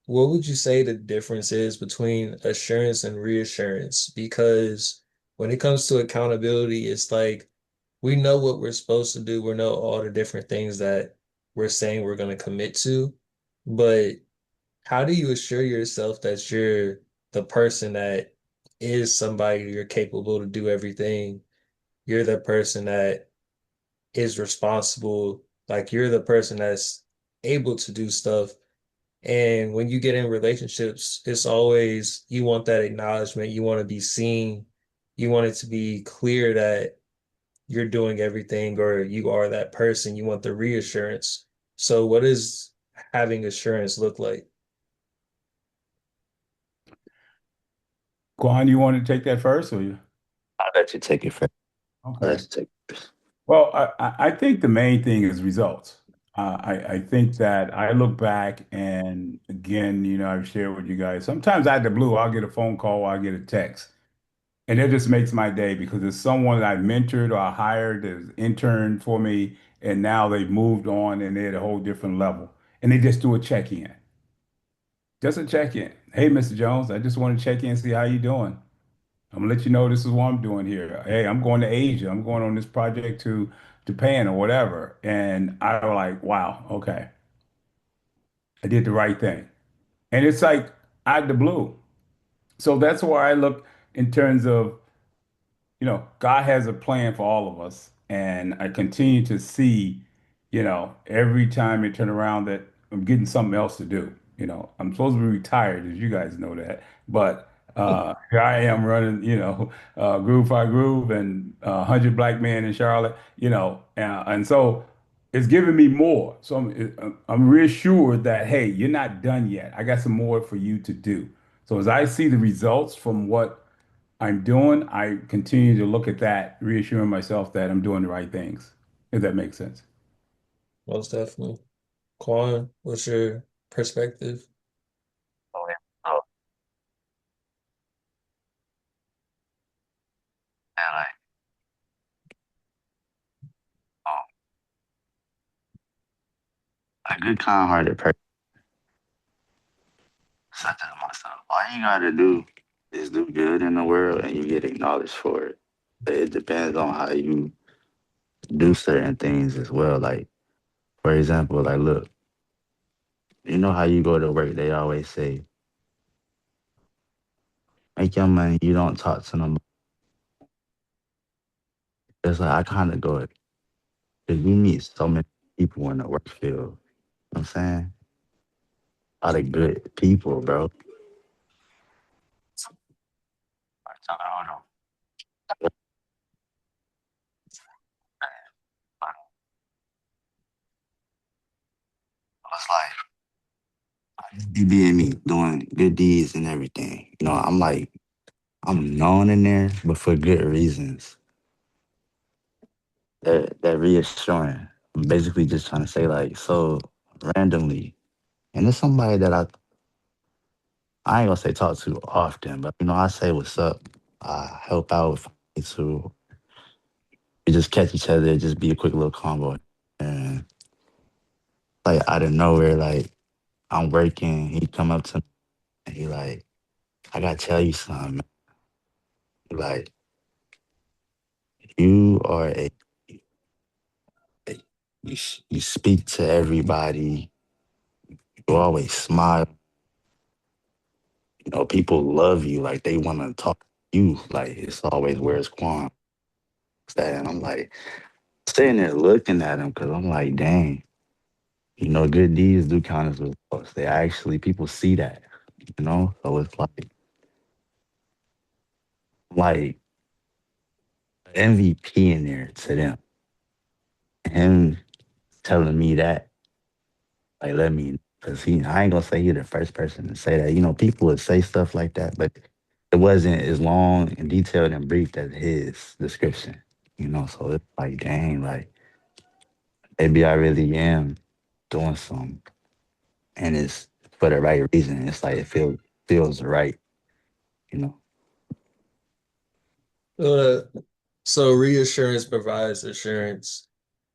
what would you say the difference is between assurance and reassurance? Because when it comes to accountability, it's like we know what we're supposed to do. We know all the different things that we're saying we're going to commit to. But how do you assure yourself that you're the person that is somebody you're capable to do everything? You're the person that is responsible. Like you're the person that's able to do stuff. And when you get in relationships, it's always you want that acknowledgement. You want to be seen. You want it to be clear that you're doing everything or you are that person. You want the reassurance. So what does having assurance look like? Kwan, you want to take that first, or you? I'll let you take it first. I'll Okay. let you take it first. Well, I think the main thing is results. I think that I look back and again, I've shared with you guys. Sometimes out of the blue, I'll get a phone call, I'll get a text. And it just makes my day because it's someone that I mentored or I hired as intern for me, and now they've moved on and they're at a whole different level. And they just do a check-in. Just a check-in. Hey, Mr. Jones, I just want to check in, see how you doing. I'm gonna let you know this is what I'm doing here. Hey, I'm going to Asia. I'm going on this project to Japan or whatever. And I was like, wow, okay, I did the right thing. And it's like out of the blue. So that's where I look in terms of God has a plan for all of us. And I continue to see, every time I turn around that I'm getting something else to do. I'm supposed to be retired, as you guys know that. But here I am running, Groove by Groove and 100 Black Men in Charlotte, and so it's giving me more. So I'm reassured that, hey, you're not done yet. I got some more for you to do. So as I see the results from what I'm doing, I continue to look at that, reassuring myself that I'm doing the right things, if that makes sense. Most definitely. Quan, what's your perspective? Oh, yeah. Oh, man, um, a good, kind-hearted person said to myself, all you gotta do is do good in the world and you get acknowledged for it. But it depends on how you do certain things as well. Like, for example, like, look, you know how you go to work, they always say, make your money, you don't talk to them. It's like, I kind of go, because we meet so many people in the work field. You know what I'm saying? A lot of good people, bro. Hold on. It's like, you being me, doing good deeds and everything. I'm like, I'm known in there, but for good reasons. That reassuring. I'm basically just trying to say, like, so randomly. And it's somebody that I ain't gonna say talk to often, but I say what's up. I help out if I need to. We just catch each other, it just be a quick little combo. And like out of nowhere, like I'm working, he come up to me and he like, I gotta tell you something, man. Like, you are you speak to everybody, you always smile, people love you, like they wanna talk to you. Like it's always where's Quan? What's that? And I'm like sitting there looking at him because I'm like, dang, good deeds do count as results. They actually people see that. So it's like MVP in there to them. Him telling me that, like, let me, because I ain't gonna say he the first person to say that. People would say stuff like that, but it wasn't as long and detailed and brief as his description. So it's like, dang, like maybe I really am doing something, and it's for the right reason. It's like it feels right. You know. Uh, so reassurance provides assurance.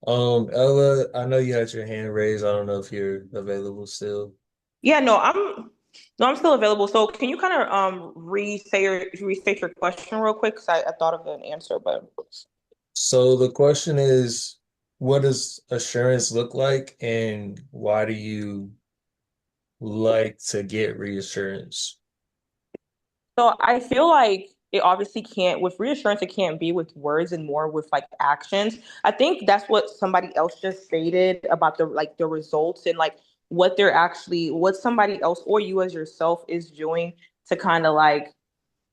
Ella, I know you had your hand raised. I don't know if you're available still. Yeah, no, I'm still available. So can you kind of restate your question real quick? Because I thought of an answer, but So the question is, what does assurance look like, and why do you like to get reassurance? so I feel like it obviously can't with reassurance, it can't be with words and more with like actions. I think that's what somebody else just stated about the results and like what somebody else or you as yourself is doing to kind of like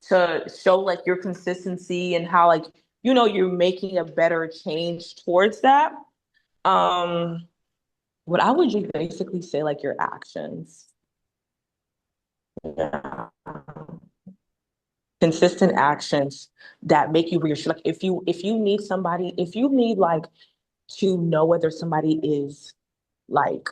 to show like your consistency and how like you're making a better change towards that. Um what I would just basically say like your actions. Yeah. Consistent actions that make you reassure. Like if you need somebody, if you need like to know whether somebody like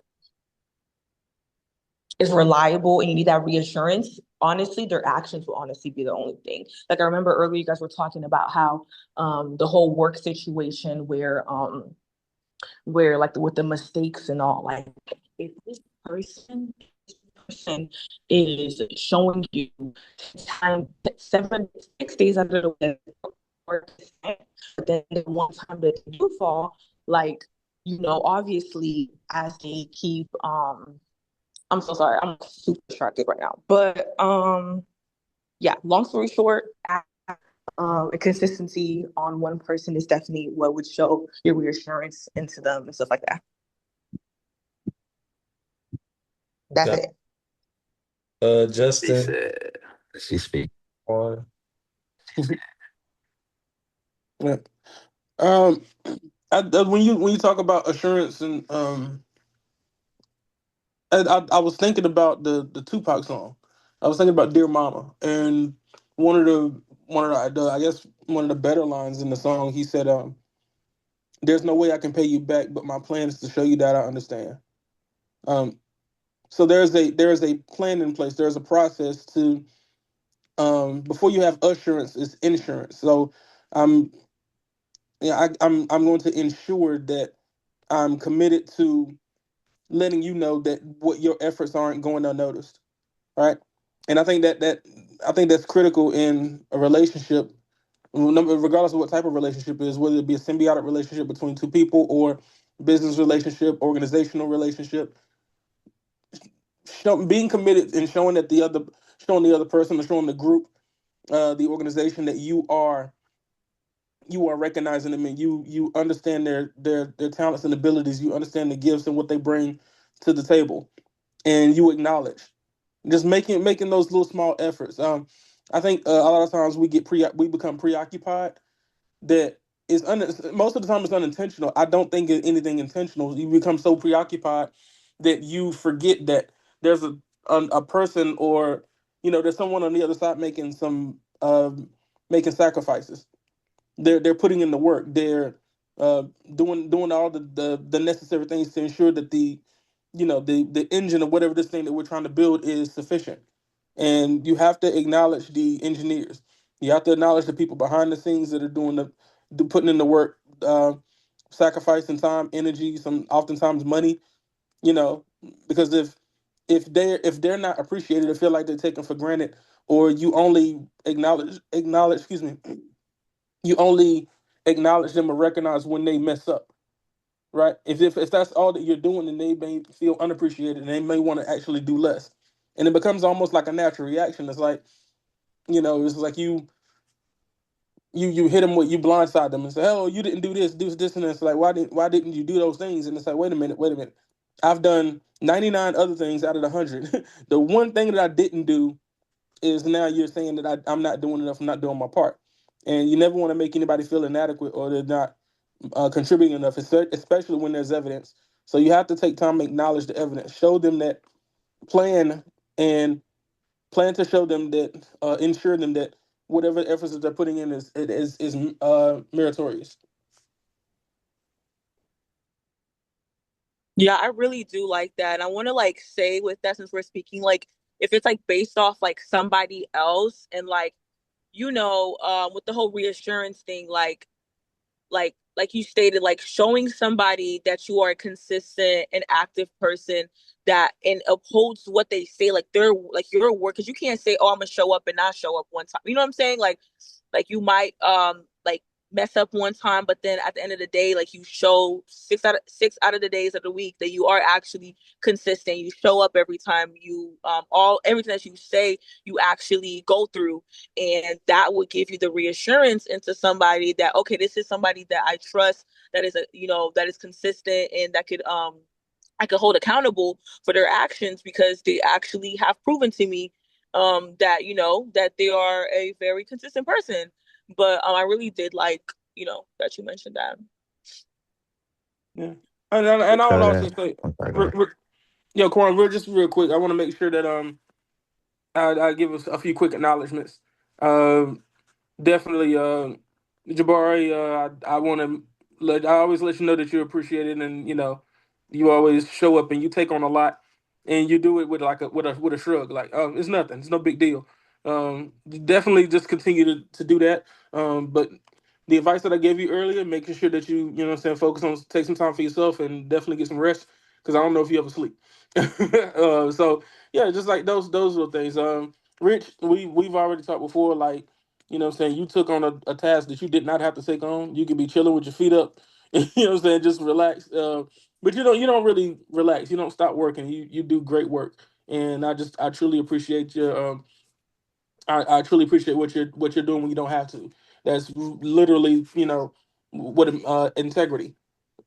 is reliable and you need that reassurance, honestly, their actions will honestly be the only thing. Like I remember earlier you guys were talking about how the whole work situation where like with the mistakes and all, like if this person is showing you time 6 days out of the week, but then the one time that you fall, like obviously as they keep I'm so sorry, I'm super distracted right now. But yeah, long story short, a consistency on one person is definitely what would show your reassurance into them and stuff like that. That's Got it. She Justin, said, she speak. on. Yeah. Um, when you talk about assurance and I was thinking about the Tupac song. I was thinking about Dear Mama, and I guess one of the better lines in the song. He said, "There's no way I can pay you back, but my plan is to show you that I understand." Um, so there is a plan in place. There's a process to before you have assurance is insurance. So I'm yeah I'm going to ensure that I'm committed to letting you know that what your efforts aren't going unnoticed, right? And I think that's critical in a relationship, regardless of what type of relationship it is, whether it be a symbiotic relationship between two people or business relationship, organizational relationship. Being committed and showing the other person, or showing the group, the organization that you are recognizing them, and you understand their talents and abilities. You understand the gifts and what they bring to the table, and you acknowledge. Just making those little small efforts. I think a lot of times we become preoccupied. That most of the time it's unintentional. I don't think it's anything intentional. You become so preoccupied that you forget that there's a person, or there's someone on the other side making sacrifices. They're putting in the work. They're uh, doing all the necessary things to ensure that the engine of whatever this thing that we're trying to build is sufficient. And you have to acknowledge the engineers. You have to acknowledge the people behind the scenes that are putting in the work sacrifice and time, energy, some oftentimes money. You know, because if they're not appreciated or feel like they're taken for granted, or you only acknowledge, excuse me, you only acknowledge them or recognize when they mess up, right? If that's all that you're doing, then they may feel unappreciated and they may want to actually do less, and it becomes almost like a natural reaction. It's like, it's like you hit them with, you blindside them and say, oh, you didn't do this, and it's like, why didn't you do those things? And it's like, wait a minute, I've done 99 other things out of the 100. The one thing that I didn't do is, now you're saying that I'm not doing enough, I'm not doing my part. And you never want to make anybody feel inadequate or they're not contributing enough, especially when there's evidence. So you have to take time to acknowledge the evidence, show them that, plan and plan to show them that, ensure them that whatever efforts that they're putting in is meritorious. Yeah, I really do like that. And I want to like say with that, since we're speaking, like if it's like based off like somebody else and like, with the whole reassurance thing, like you stated, like showing somebody that you are a consistent and active person that and upholds what they say, like they're like your word, because you can't say, oh, I'm gonna show up and not show up one time. You know what I'm saying? Like you might like mess up one time, but then at the end of the day, like you show six out of the days of the week that you are actually consistent. You show up every time, you all everything that you say you actually go through, and that would give you the reassurance into somebody that, okay, this is somebody that I trust, that is that is consistent, and that could I could hold accountable for their actions, because they actually have proven to me that that they are a very consistent person. But I really did like that you mentioned that. Yeah, and I will Feel also that? say, I'm sorry, go ahead. yo, Corn, real just real quick, I want to make sure that I give us a few quick acknowledgments. Um, Definitely, Jabari. I want to I always let you know that you're appreciated, and you always show up and you take on a lot, and you do it with like a shrug, like, oh, it's nothing, it's no big deal. Definitely just continue to do that. But the advice that I gave you earlier, making sure that you know what I'm saying, focus on, take some time for yourself and definitely get some rest, because I don't know if you ever sleep. So yeah, just like those little things. Rich, we've already talked before, like, what I'm saying, you took on a task that you did not have to take on. You could be chilling with your feet up, you know what I'm saying, just relax. But you don't really relax. You don't stop working. You do great work, and I truly appreciate your I truly appreciate what you're doing when you don't have to. That's literally, what integrity.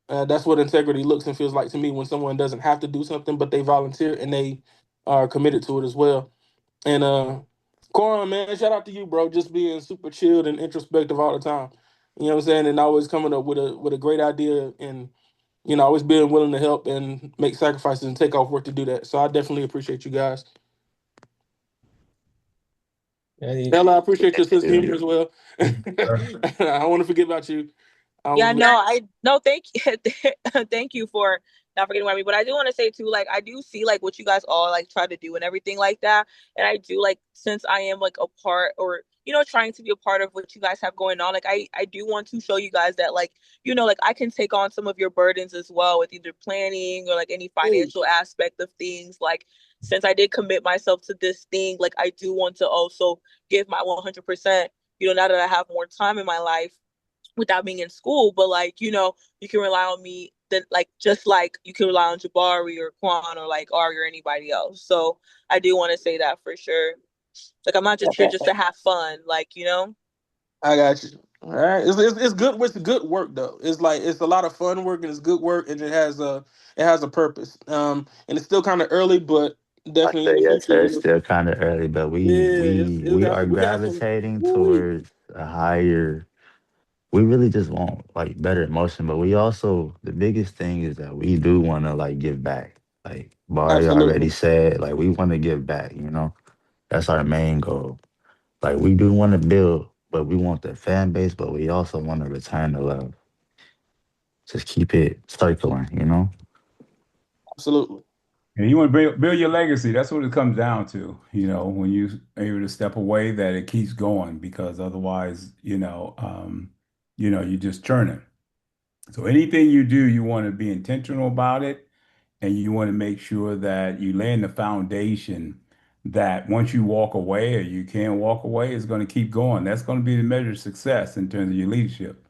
That's what integrity looks and feels like to me, when someone doesn't have to do something, but they volunteer and they are committed to it as well. And Corin, man, shout out to you, bro. Just being super chilled and introspective all the time. You know what I'm saying? And always coming up with a great idea, and always being willing to help and make sacrifices and take off work to do that. So I definitely appreciate you guys. Yeah, Ella, I appreciate your sense of Yeah. humor as well. I don't want to forget about you. Yeah, Um, no, I no, thank you, thank you for not forgetting about me. But I do want to say too, like I do see like what you guys all like try to do and everything like that, and I do like, since I am like a part, or trying to be a part of what you guys have going on. Like I do want to show you guys that, like, like I can take on some of your burdens as well, with either planning or like any hey, financial aspect of things. Like, since I did commit myself to this thing, like I do want to also give my 100%. Now that I have more time in my life without being in school, but like, you can rely on me, then like just like you can rely on Jabari or Quan or like Ari or anybody else. So I do want to say that for sure. Like I'm not just here just to have fun, like, I got you. All right, it's good. It's good work though. It's like, it's a lot of fun work, and it's good work, and it has a purpose. And it's still kind of early, but I definitely in say the yes, future, sir. It's still kind of early, but yeah, it's we got are some. We got some. gravitating Woo-wee. towards a higher. We really just want like better emotion, but we also, the biggest thing is that we do want to like give back. Like Barry already Absolutely, said, like we want to give back. That's our main goal. Like we do want to build, but we want the fan base, but we also want to return the love. Just keep it circling. absolutely, And you want to build your legacy. That's what it comes down to. When you are able to step away, that it keeps going, because otherwise, you're just churning. So anything you do, you want to be intentional about it, and you want to make sure that you lay in the foundation that once you walk away or you can walk away, it's going to keep going. That's going to be the measure of success in terms of your leadership.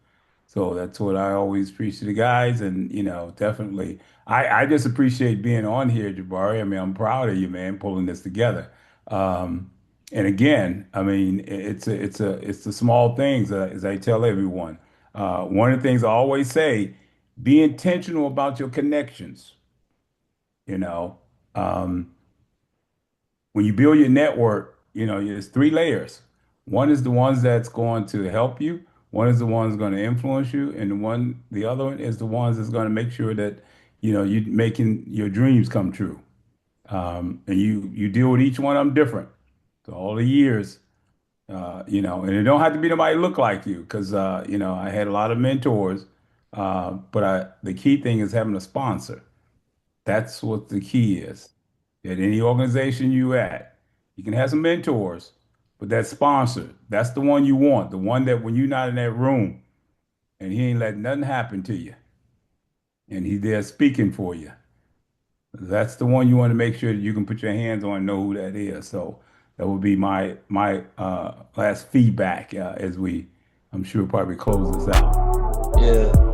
So that's what I always preach to the guys. And, definitely, I just appreciate being on here, Jabari. I mean, I'm proud of you, man, pulling this together. Um, and again, I mean, it's the small things, as I tell everyone. One of the things I always say, be intentional about your connections. You know, um, when you build your network, there's three layers. One is the ones that's going to help you. One is the ones going to influence you, and the other one is the ones that's going to make sure that, you making your dreams come true. And you deal with each one of them different. So all the years, and it don't have to be nobody look like you, because I had a lot of mentors, but the key thing is having a sponsor. That's what the key is. At any organization you at, you can have some mentors, but that sponsor, that's the one you want. The one that when you're not in that room and he ain't letting nothing happen to you and he's there speaking for you. That's the one you want to make sure that you can put your hands on and know who that is. So that would be my last feedback, as I'm sure, probably close this out. Yeah.